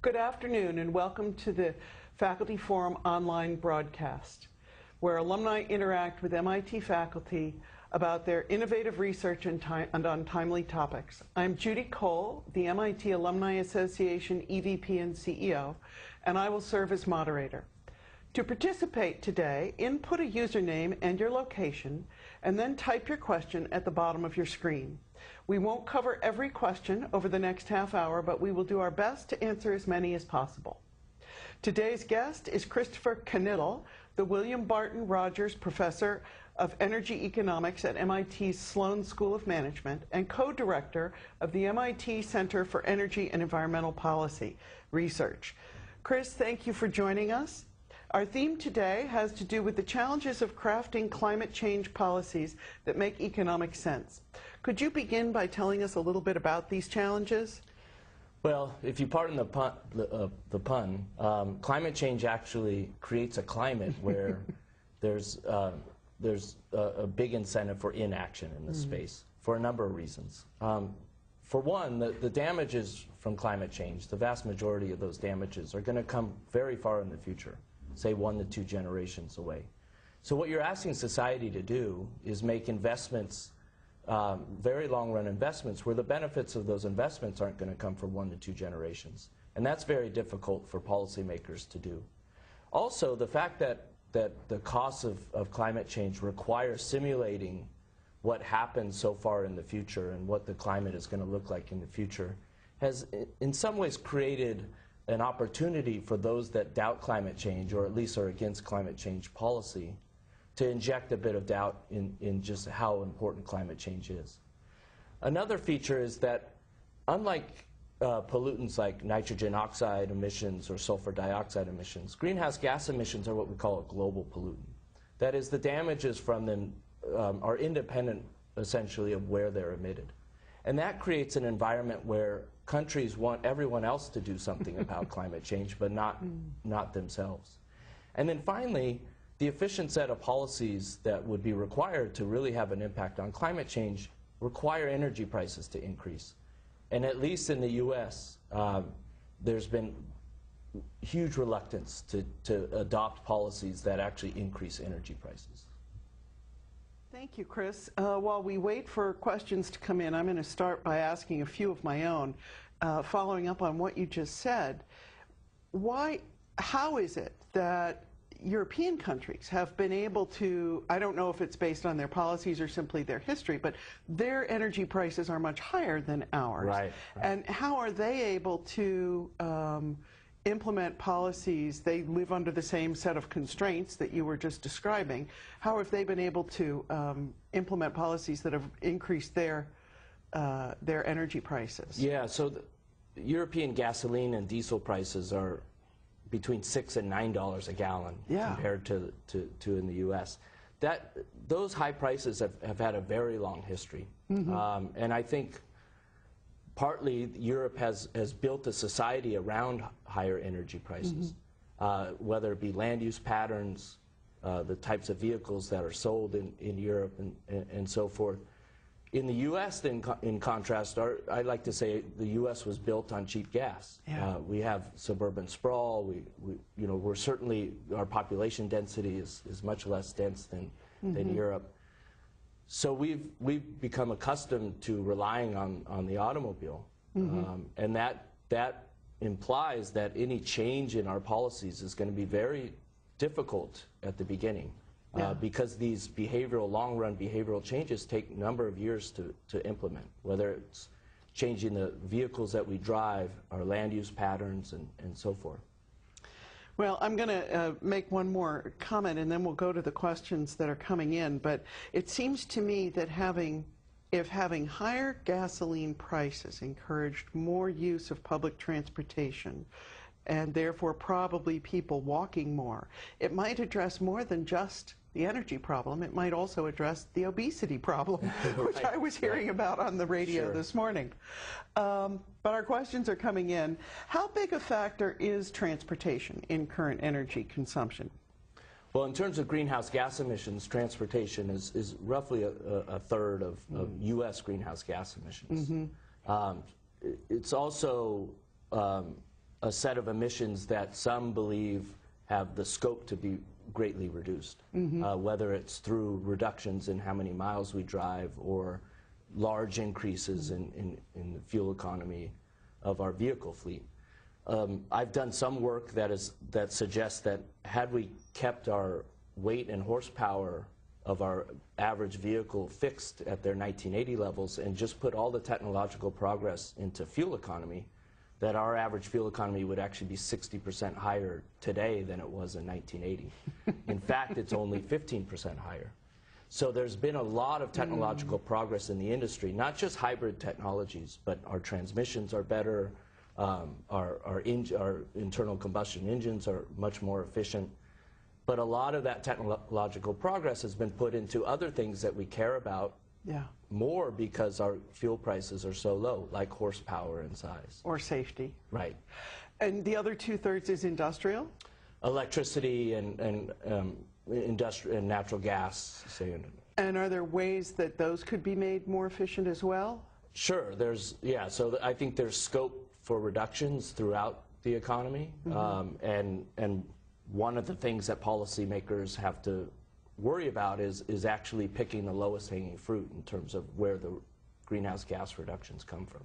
Good afternoon and welcome to the Faculty Forum online broadcast, where alumni interact with MIT faculty about their innovative research and on timely topics. I'm Judy Cole, the MIT Alumni Association EVP and CEO, and I will serve as moderator. To participate today, input a username and your location, and then type your question at the bottom of your screen. We won't cover every question over the next half hour, but we will do our best to answer as many as possible. Today's guest is Christopher Knittel, the William Barton Rogers Professor of Energy Economics at MIT's Sloan School of Management and co-director of the MIT Center for Energy and Environmental Policy Research. Chris, thank you for joining us. Our theme today has to do with the challenges of crafting climate change policies that make economic sense. Could you begin by telling us a little bit about these challenges? Well, if you pardon the pun, climate change actually creates a climate where there's a big incentive for inaction in this space for a number of reasons. For one, the damages from climate change, the vast majority of those damages are going to come very far in the future, say 1 to 2 generations away. So what you're asking society to do is make investments, very long-run investments, where the benefits of those investments aren't going to come for 1 to 2 generations. And that's very difficult for policymakers to do. Also, the fact that the costs of climate change require simulating what happens so far in the future and what the climate is going to look like in the future has in some ways created an opportunity for those that doubt climate change, or at least are against climate change policy, to inject a bit of doubt in just how important climate change is. Another feature is that unlike pollutants like nitrogen oxide emissions or sulfur dioxide emissions, greenhouse gas emissions are what we call a global pollutant. That is, the damages from them are independent, essentially, of where they're emitted. And that creates an environment where countries want everyone else to do something about climate change, but not themselves. And then finally, the efficient set of policies that would be required to really have an impact on climate change require energy prices to increase. And at least in the US, there's been huge reluctance to adopt policies that actually increase energy prices. Thank you, Chris. While we wait for questions to come in, I'm going to start by asking a few of my own. Following up on what you just said, how is it that European countries have been able to, I don't know if it's based on their policies or simply their history, but their energy prices are much higher than ours. Right. And how are they able to implement policies? They live under the same set of constraints that you were just describing. How have they been able to implement policies that have increased their energy prices? Yeah, so the European gasoline and diesel prices are between $6 and $9 a gallon compared to in the U.S. Those high prices have had a very long history. And I think partly Europe has built a society around higher energy prices, whether it be land use patterns, the types of vehicles that are sold in Europe and so forth. In the U.S., then, in contrast, I like to say the U.S. was built on cheap gas. Yeah. We have suburban sprawl. We're certainly, our population density is much less dense than Europe. So we've become accustomed to relying on the automobile, and that implies that any change in our policies is going to be very difficult at the beginning. Because these long-run behavioral changes take a number of years to implement, whether it's changing the vehicles that we drive, our land use patterns, and so forth. Well, I'm going to make one more comment, and then we'll go to the questions that are coming in. But it seems to me that if having higher gasoline prices encouraged more use of public transportation, and therefore probably people walking more, it might address more than just the energy problem. It might also address the obesity problem, which I was hearing about on the radio this morning. But our questions are coming in. How big a factor is transportation in current energy consumption? Well, in terms of greenhouse gas emissions, transportation is roughly a third of U.S. greenhouse gas emissions. It's also a set of emissions that some believe have the scope to be greatly reduced, whether it's through reductions in how many miles we drive or large increases in the fuel economy of our vehicle fleet. I've done some work that suggests that had we kept our weight and horsepower of our average vehicle fixed at their 1980 levels and just put all the technological progress into fuel economy, that our average fuel economy would actually be 60% higher today than it was in 1980. In fact, it's only 15% higher. So there's been a lot of technological progress in the industry, not just hybrid technologies, but our transmissions are better, our internal combustion engines are much more efficient. But a lot of that technological progress has been put into other things that we care about more because our fuel prices are so low, like horsepower and size. Or safety. Right. And the other 2/3 is industrial? Electricity and natural gas. Say. And are there ways that those could be made more efficient as well? Sure. So I think there's scope for reductions throughout the economy. And one of the things that policymakers have to worry about is actually picking the lowest hanging fruit in terms of where the greenhouse gas reductions come from.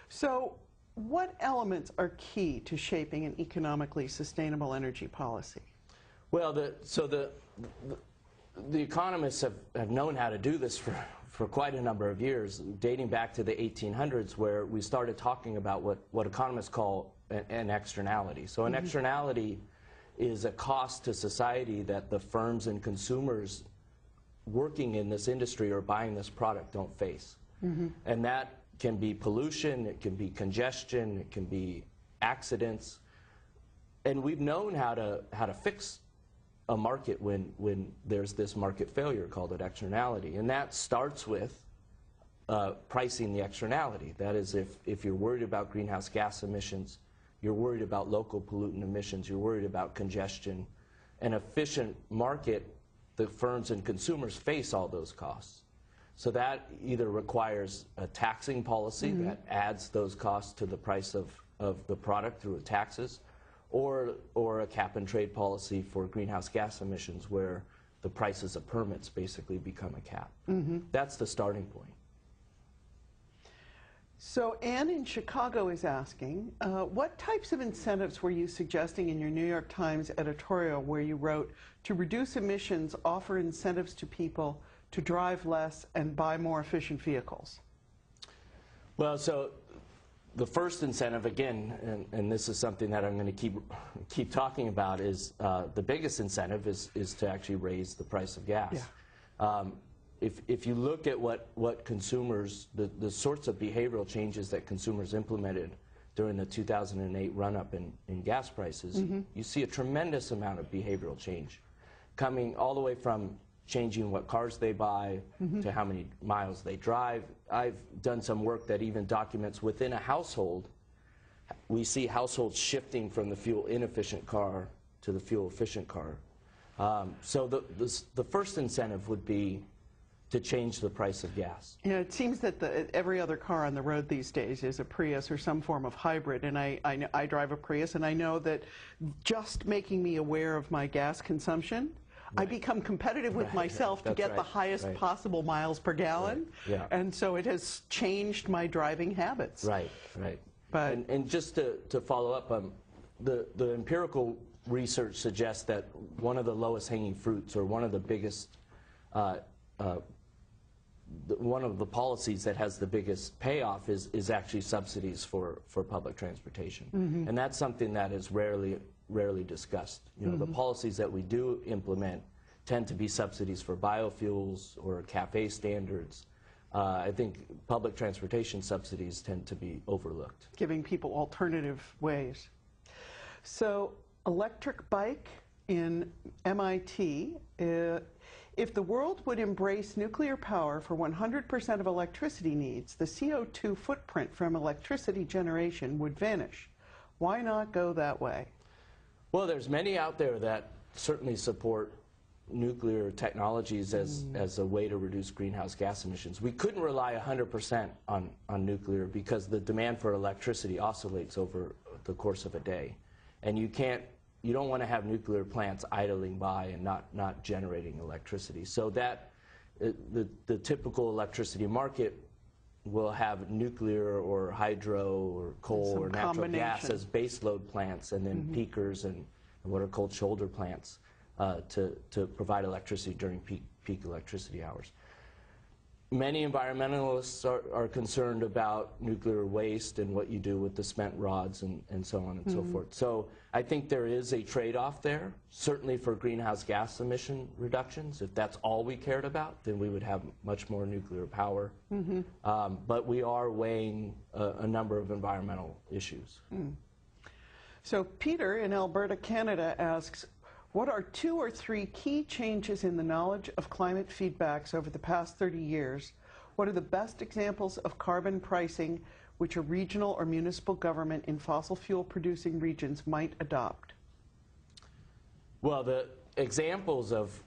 So what elements are key to shaping an economically sustainable energy policy? Well, the economists have known how to do this for quite a number of years, dating back to the 1800s, where we started talking about what economists call an externality. So an externality is a cost to society that the firms and consumers working in this industry or buying this product don't face. And that can be pollution, it can be congestion, it can be accidents. And we've known how to fix a market when there's this market failure called an externality. And that starts with pricing the externality. That is, if you're worried about greenhouse gas emissions, you're worried about local pollutant emissions, you're worried about congestion. An efficient market, the firms and consumers face all those costs. So that either requires a taxing policy that adds those costs to the price of the product through taxes, or a cap and trade policy for greenhouse gas emissions where the prices of permits basically become a cap. That's the starting point. So Anne in Chicago is asking, what types of incentives were you suggesting in your New York Times editorial where you wrote, to reduce emissions, offer incentives to people to drive less and buy more efficient vehicles? Well, so the first incentive, again, and this is something that I'm going to keep talking about, is the biggest incentive is to actually raise the price of gas. If you look at what consumers, the sorts of behavioral changes that consumers implemented during the 2008 run-up in gas prices, you see a tremendous amount of behavioral change coming all the way from changing what cars they buy to how many miles they drive. I've done some work that even documents within a household, we see households shifting from the fuel inefficient car to the fuel efficient car. So the first incentive would be to change the price of gas. You know, it seems that every other car on the road these days is a Prius or some form of hybrid, and I drive a Prius, and I know that just making me aware of my gas consumption, I become competitive with myself to get the highest possible miles per gallon, and so it has changed my driving habits. Right. But and just to follow up, the empirical research suggests that one of the lowest hanging fruits, or one of the biggest one of the policies that has the biggest payoff is actually subsidies for public transportation. And that's something that is rarely discussed. You know, the policies that we do implement tend to be subsidies for biofuels or CAFE standards. I think public transportation subsidies tend to be overlooked. Giving people alternative ways. So electric bike in MIT, if the world would embrace nuclear power for 100% of electricity needs, the CO2 footprint from electricity generation would vanish. Why not go that way? Well, there's many out there that certainly support nuclear technologies as a way to reduce greenhouse gas emissions. We couldn't rely 100% on nuclear because the demand for electricity oscillates over the course of a day. And you don't want to have nuclear plants idling by and not generating electricity. So that the typical electricity market will have nuclear or hydro or coal or natural gas as baseload plants, and then peakers and what are called shoulder plants to provide electricity during peak electricity hours. Many environmentalists are concerned about nuclear waste and what you do with the spent rods and so on and so forth. So I think there is a trade-off there, certainly for greenhouse gas emission reductions. If that's all we cared about, then we would have much more nuclear power. But we are weighing a number of environmental issues. So Peter in Alberta, Canada asks, what are 2 or 3 key changes in the knowledge of climate feedbacks over the past 30 years? What are the best examples of carbon pricing which a regional or municipal government in fossil fuel producing regions might adopt? Well, the examples of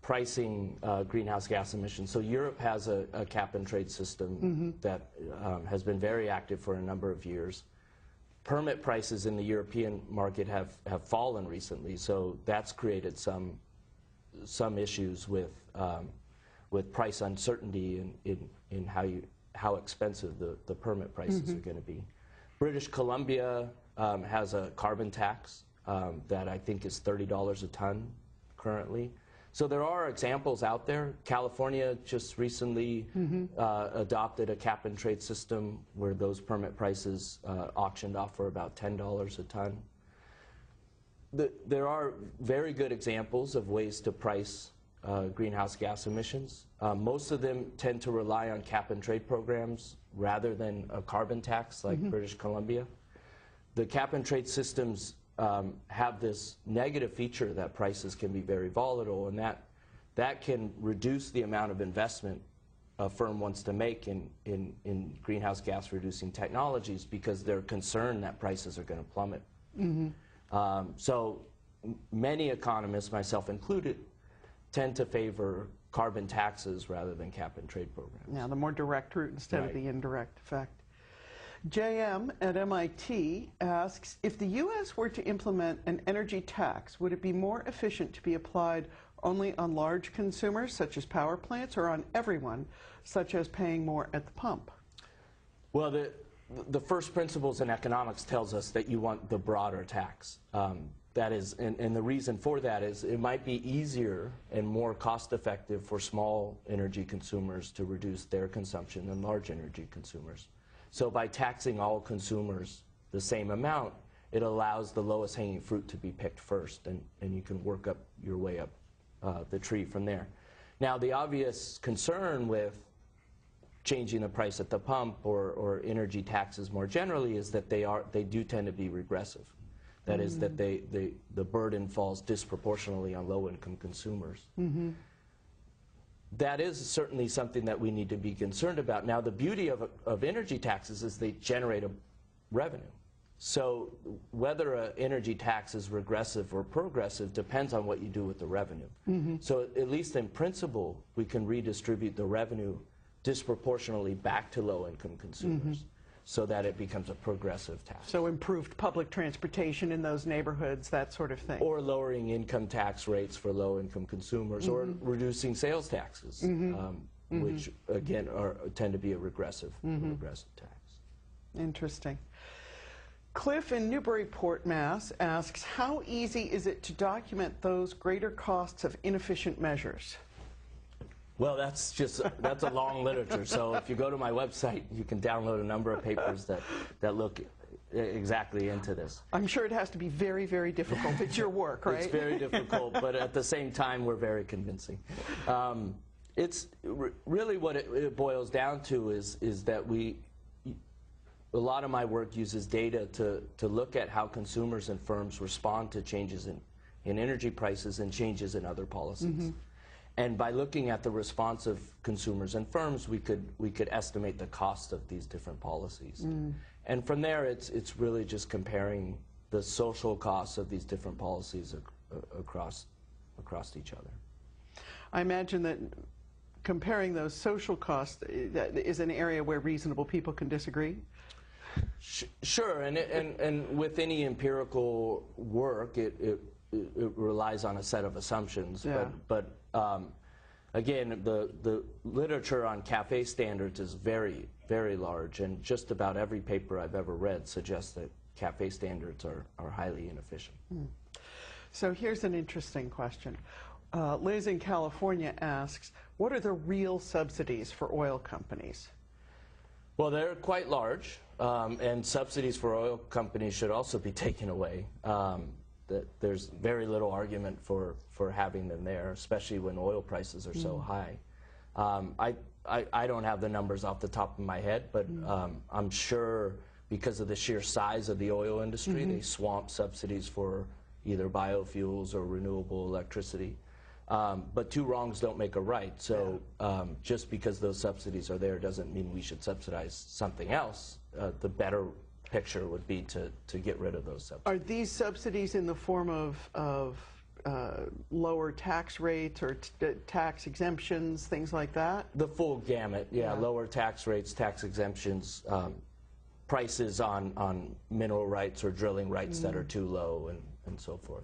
pricing greenhouse gas emissions. So Europe has a cap and trade system that has been very active for a number of years. Permit prices in the European market have fallen recently, so that's created some issues with price uncertainty in how expensive the permit prices are going to be. British Columbia has a carbon tax that I think is $30 a ton currently. So there are examples out there. California just recently adopted a cap and trade system where those permit prices auctioned off for about $10 a ton. There are very good examples of ways to price greenhouse gas emissions. Most of them tend to rely on cap and trade programs rather than a carbon tax like British Columbia. The cap and trade systems have this negative feature that prices can be very volatile, and that can reduce the amount of investment a firm wants to make in greenhouse gas reducing technologies because they're concerned that prices are going to plummet. So many economists, myself included, tend to favor carbon taxes rather than cap and trade programs. Yeah, the more direct route instead of the indirect effect. JM at MIT asks, if the U.S. were to implement an energy tax, would it be more efficient to be applied only on large consumers, such as power plants, or on everyone, such as paying more at the pump? Well, the first principles in economics tells us that you want the broader tax. That is, and the reason for that is it might be easier and more cost-effective for small energy consumers to reduce their consumption than large energy consumers. So by taxing all consumers the same amount, it allows the lowest hanging fruit to be picked first, and you can work up your way up the tree from there. Now, the obvious concern with changing the price at the pump or energy taxes more generally is that they do tend to be regressive. That is, that the burden falls disproportionately on low-income consumers. That is certainly something that we need to be concerned about. Now, the beauty of energy taxes is they generate a revenue. So whether an energy tax is regressive or progressive depends on what you do with the revenue. So at least in principle, we can redistribute the revenue disproportionately back to low-income consumers so that it becomes a progressive tax. So improved public transportation in those neighborhoods, that sort of thing. Or lowering income tax rates for low-income consumers, or reducing sales taxes, which, again, tend to be a regressive tax. Interesting. Cliff in Newburyport, Mass. asks, how easy is it to document those greater costs of inefficient measures? Well, that's a long literature. So if you go to my website, you can download a number of papers that look exactly into this. I'm sure it has to be very, very difficult. It's your work, right? It's very difficult, but at the same time, we're very convincing. It's really what it boils down to is that a lot of my work uses data to look at how consumers and firms respond to changes in energy prices and changes in other policies. And by looking at the response of consumers and firms, we could estimate the cost of these different policies. And from there, it's really just comparing the social costs of these different policies across each other. I imagine that comparing those social costs is an area where reasonable people can disagree. Sure, and with any empirical work, it relies on a set of assumptions. Yeah. But again, the literature on CAFE standards is very, very large, and just about every paper I've ever read suggests that CAFE standards are highly inefficient. So here's an interesting question. Liz in California asks, what are the real subsidies for oil companies? Well, they're quite large, and subsidies for oil companies should also be taken away. There's very little argument for having them there, especially when oil prices are so high. I don't have the numbers off the top of my head, but I'm sure because of the sheer size of the oil industry, they swamp subsidies for either biofuels or renewable electricity. But two wrongs don't make a right. So just because those subsidies are there doesn't mean we should subsidize something else. The better picture would be to get rid of those subsidies. Are these subsidies in the form of lower tax rates or tax exemptions, things like that? The full gamut, yeah. Lower tax rates, tax exemptions, prices on mineral rights or drilling rights that are too low, and so forth.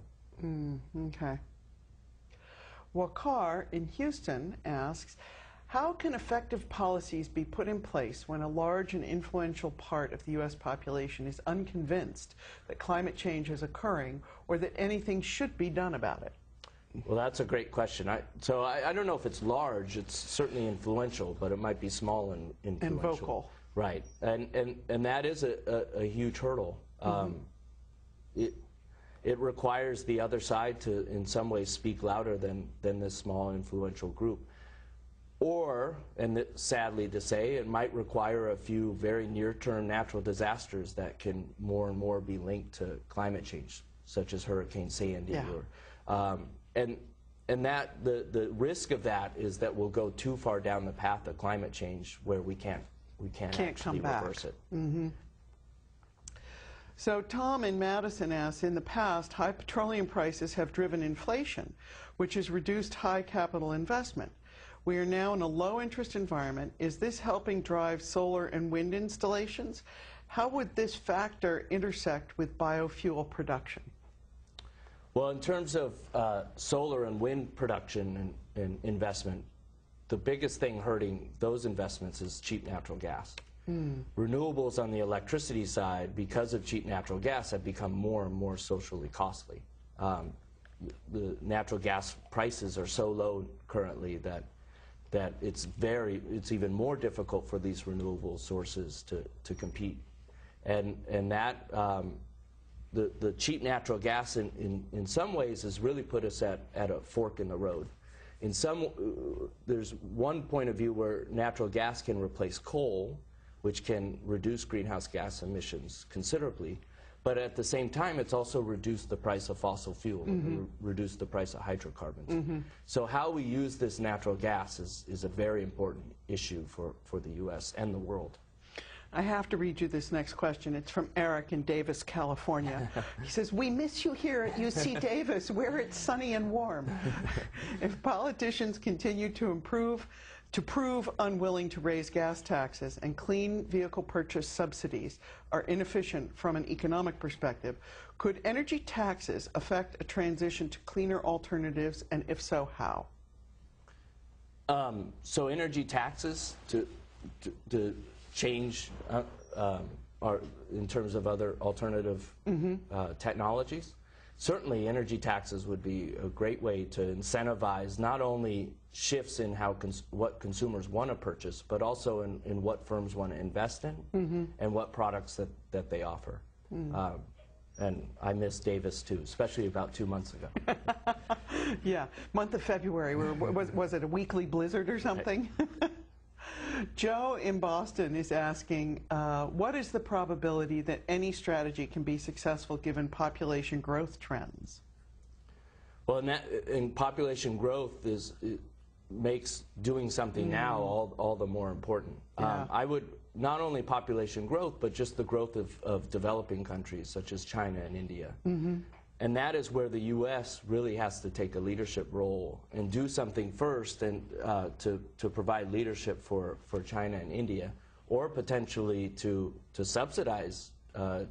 Okay. Wakar in Houston asks, how can effective policies be put in place when a large and influential part of the U.S. population is unconvinced that climate change is occurring or that anything should be done about it? Well, that's a great question. I don't know if it's large. It's certainly influential, but it might be small and influential. And vocal. Right. And that is a huge hurdle. It requires the other side to, in some ways, speak louder than this small, influential group. Or, and sadly to say, it might require a few very near-term natural disasters that can more and more be linked to climate change, such as Hurricane Sandy. Yeah. And that the risk of that is that we'll go too far down the path of climate change where we can't actually reverse it. So Tom in Madison asks, in the past, high petroleum prices have driven inflation, which has reduced high capital investment. We are now in a low-interest environment. Is this helping drive solar and wind installations? How would this factor intersect with biofuel production? Well, in terms of solar and wind production and investment, the biggest thing hurting those investments is cheap natural gas. Renewables on the electricity side, because of cheap natural gas, have become more and more socially costly. The natural gas prices are so low currently that it's even more difficult for these renewable sources to compete. And that the cheap natural gas in some ways has really put us at a fork in the road. There's one point of view where natural gas can replace coal, which can reduce greenhouse gas emissions considerably. But at the same time, it's also reduced the price of fossil fuel, reduced the price of hydrocarbons. So how we use this natural gas is a very important issue for the U.S. and the world. I have to read you this next question. It's from Eric in Davis, California. He says, we miss you here at UC Davis, where it's sunny and warm. If politicians continue to prove unwilling to raise gas taxes and clean vehicle purchase subsidies are inefficient from an economic perspective, could energy taxes affect a transition to cleaner alternatives, and if so, how? So energy taxes to change in terms of other alternative technologies. Certainly energy taxes would be a great way to incentivize not only shifts in what consumers want to purchase, but also in what firms want to invest in and what products that they offer. And I miss Davis too, especially about 2 months ago. Yeah, month of February, was it a weekly blizzard or something? Joe in Boston is asking, what is the probability that any strategy can be successful given population growth trends? Well, in population growth makes doing something now all the more important. Yeah. I would, not only population growth, but just the growth of developing countries such as China and India. And that is where the U.S. really has to take a leadership role and do something first and to provide leadership for China and India, or potentially to subsidize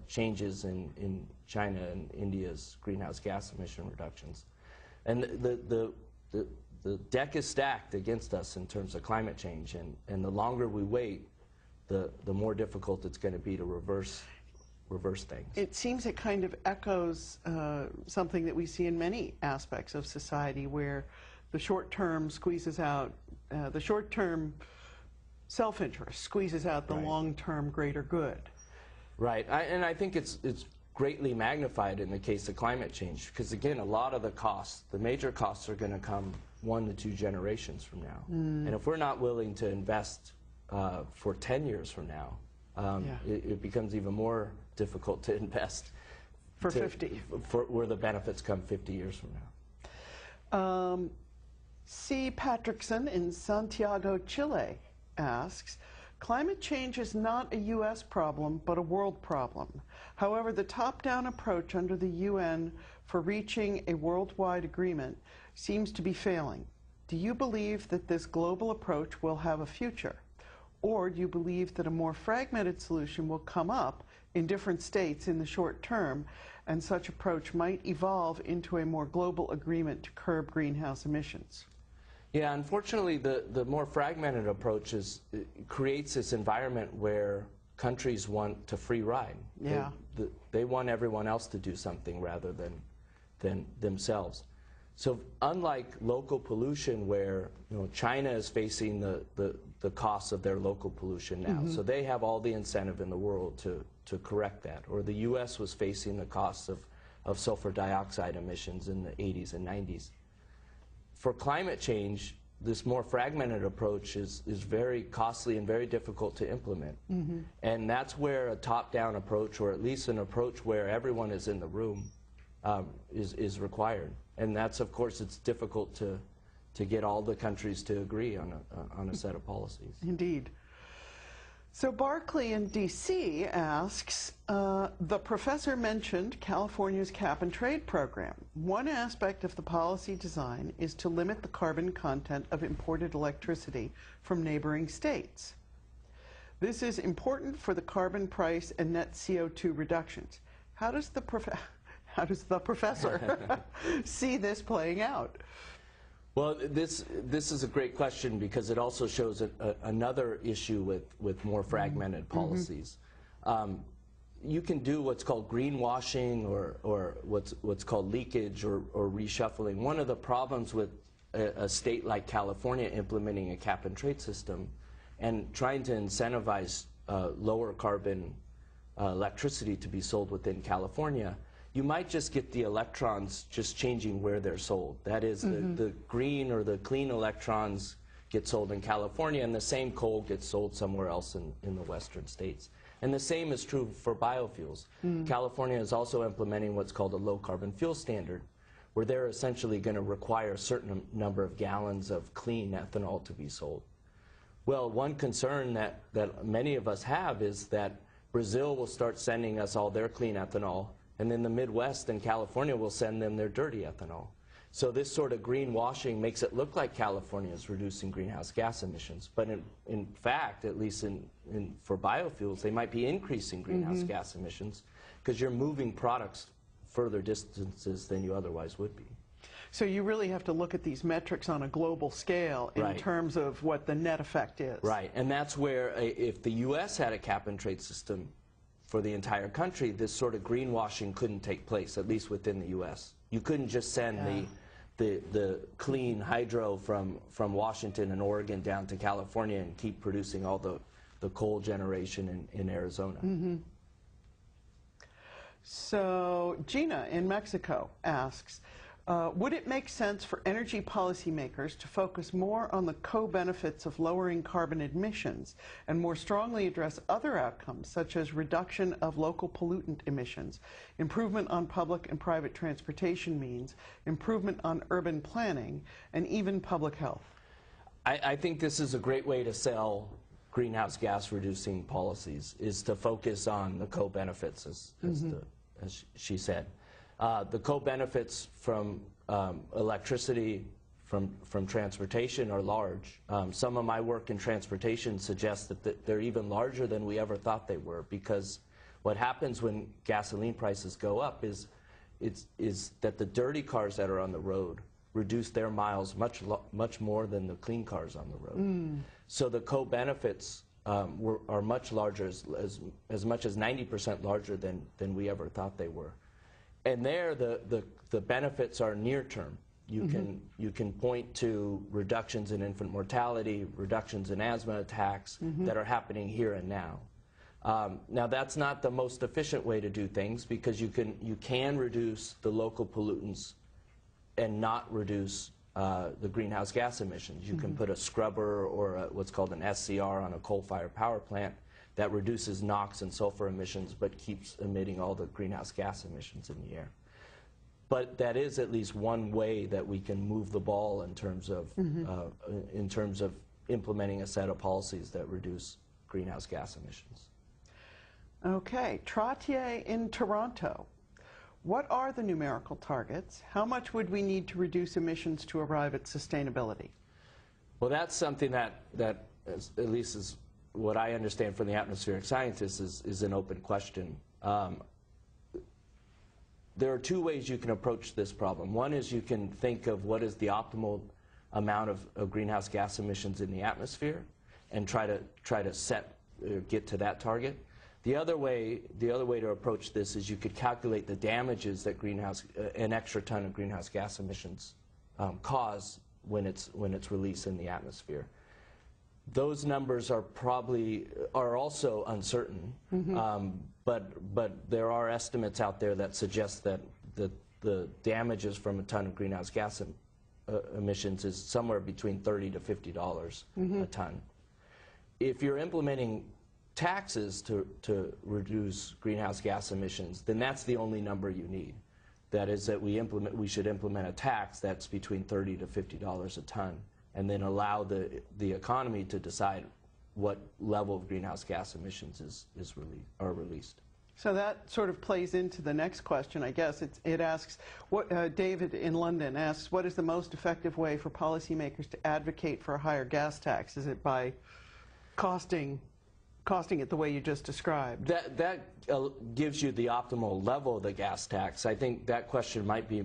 changes in China and India's greenhouse gas emission reductions. And the deck is stacked against us in terms of climate change, and the longer we wait, the more difficult it's going to be to reverse things. It seems it kind of echoes something that we see in many aspects of society, where the short term squeezes out, the short term self-interest squeezes out the long term greater good. Right, and I think it's greatly magnified in the case of climate change, because again, a lot of the costs, the major costs, are going to come 1 to 2 generations from now. And if we're not willing to invest for 10 years from now, it becomes even more difficult to invest for 50, where the benefits come 50 years from now. C. Patrickson in Santiago, Chile asks, climate change is not a U.S. problem, but a world problem. However, the top-down approach under the UN for reaching a worldwide agreement seems to be failing. Do you believe that this global approach will have a future? Or do you believe that a more fragmented solution will come up in different states in the short term, and such approach might evolve into a more global agreement to curb greenhouse emissions? Yeah, unfortunately, the more fragmented approach creates this environment where countries want to free ride. Yeah. They want everyone else to do something rather than themselves. So unlike local pollution, where China is facing the costs of their local pollution now, so they have all the incentive in the world to correct that, or the U.S. was facing the costs of sulfur dioxide emissions in the 80s and 90s. For climate change, this more fragmented approach is very costly and very difficult to implement. And that's where a top-down approach, or at least an approach where everyone is in the room, is required. And that's, of course, it's difficult to get all the countries to agree on a set of policies. Indeed. So Barclay in D.C. asks, the professor mentioned California's cap-and-trade program. One aspect of the policy design is to limit the carbon content of imported electricity from neighboring states. This is important for the carbon price and net CO2 reductions. How does the professor see this playing out? Well, this is a great question, because it also shows another issue with more fragmented policies. You can do what's called greenwashing, or what's called leakage, or reshuffling. One of the problems with a state like California implementing a cap-and-trade system and trying to incentivize lower carbon electricity to be sold within California, you might just get the electrons just changing where they're sold. That is, the green or the clean electrons get sold in California, and the same coal gets sold somewhere else in the western states. And the same is true for biofuels. California is also implementing what's called a low-carbon fuel standard, where they're essentially going to require a certain number of gallons of clean ethanol to be sold. Well, one concern that many of us have is that Brazil will start sending us all their clean ethanol, and then the Midwest and California will send them their dirty ethanol. So this sort of greenwashing makes it look like California is reducing greenhouse gas emissions, but in fact, at least for biofuels, they might be increasing greenhouse gas emissions, because you're moving products further distances than you otherwise would be. So you really have to look at these metrics on a global scale in terms of what the net effect is. Right, and that's where if the U.S. had a cap-and-trade system for the entire country, this sort of greenwashing couldn't take place, at least within the U.S. You couldn't just send the clean hydro from Washington and Oregon down to California and keep producing all the coal generation in Arizona. So Gina in Mexico asks, would it make sense for energy policymakers to focus more on the co-benefits of lowering carbon emissions and more strongly address other outcomes, such as reduction of local pollutant emissions, improvement on public and private transportation means, improvement on urban planning, and even public health? I think this is a great way to sell greenhouse gas reducing policies, is to focus on the co-benefits, as she said. The co-benefits from electricity from transportation are large. Some of my work in transportation suggests that they're even larger than we ever thought they were, because what happens when gasoline prices go up is that the dirty cars that are on the road reduce their miles much more than the clean cars on the road. So the co-benefits are much larger, as much as 90% larger than we ever thought they were. And there, the benefits are near term. You can point to reductions in infant mortality, reductions in asthma attacks that are happening here and now. Now, that's not the most efficient way to do things, because you can reduce the local pollutants and not reduce the greenhouse gas emissions. You can put a scrubber or what's called an SCR on a coal-fired power plant that reduces NOx and sulfur emissions but keeps emitting all the greenhouse gas emissions in the air. But that is at least one way that we can move the ball in terms of implementing a set of policies that reduce greenhouse gas emissions. Okay, Trottier in Toronto. What are the numerical targets? How much would we need to reduce emissions to arrive at sustainability? Well, that's something that at least is what I understand from the atmospheric scientists is an open question. There are two ways you can approach this problem. One is you can think of what is the optimal amount of greenhouse gas emissions in the atmosphere and try to get to that target. The other way to approach this is you could calculate the damages that an extra ton of greenhouse gas emissions cause when it's released in the atmosphere. Those numbers are also uncertain, but there are estimates out there that suggest that the damages from a ton of greenhouse gas emissions is somewhere between $30 to $50 a ton. If you're implementing taxes to reduce greenhouse gas emissions, then that's the only number you need. That is that we should implement a tax that's between $30 to $50 a ton, and then allow the economy to decide what level of greenhouse gas emissions are released. So that sort of plays into the next question, I guess. It asks, David in London asks, what is the most effective way for policymakers to advocate for a higher gas tax? Is it by costing it the way you just described? That gives you the optimal level of the gas tax. I think that question might be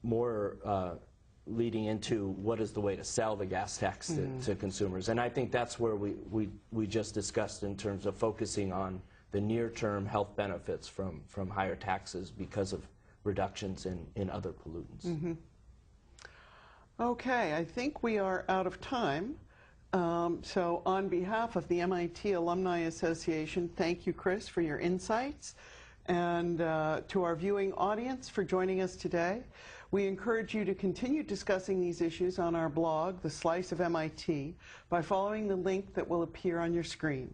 more leading into what is the way to sell the gas tax to consumers. And I think that's where we just discussed in terms of focusing on the near-term health benefits from higher taxes because of reductions in other pollutants. Okay, I think we are out of time. So on behalf of the MIT Alumni Association, thank you, Chris, for your insights, and to our viewing audience for joining us today. We encourage you to continue discussing these issues on our blog, The Slice of MIT, by following the link that will appear on your screen.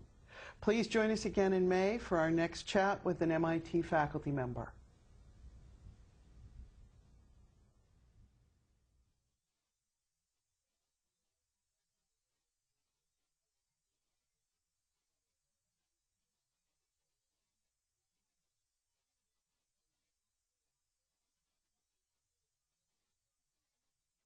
Please join us again in May for our next chat with an MIT faculty member.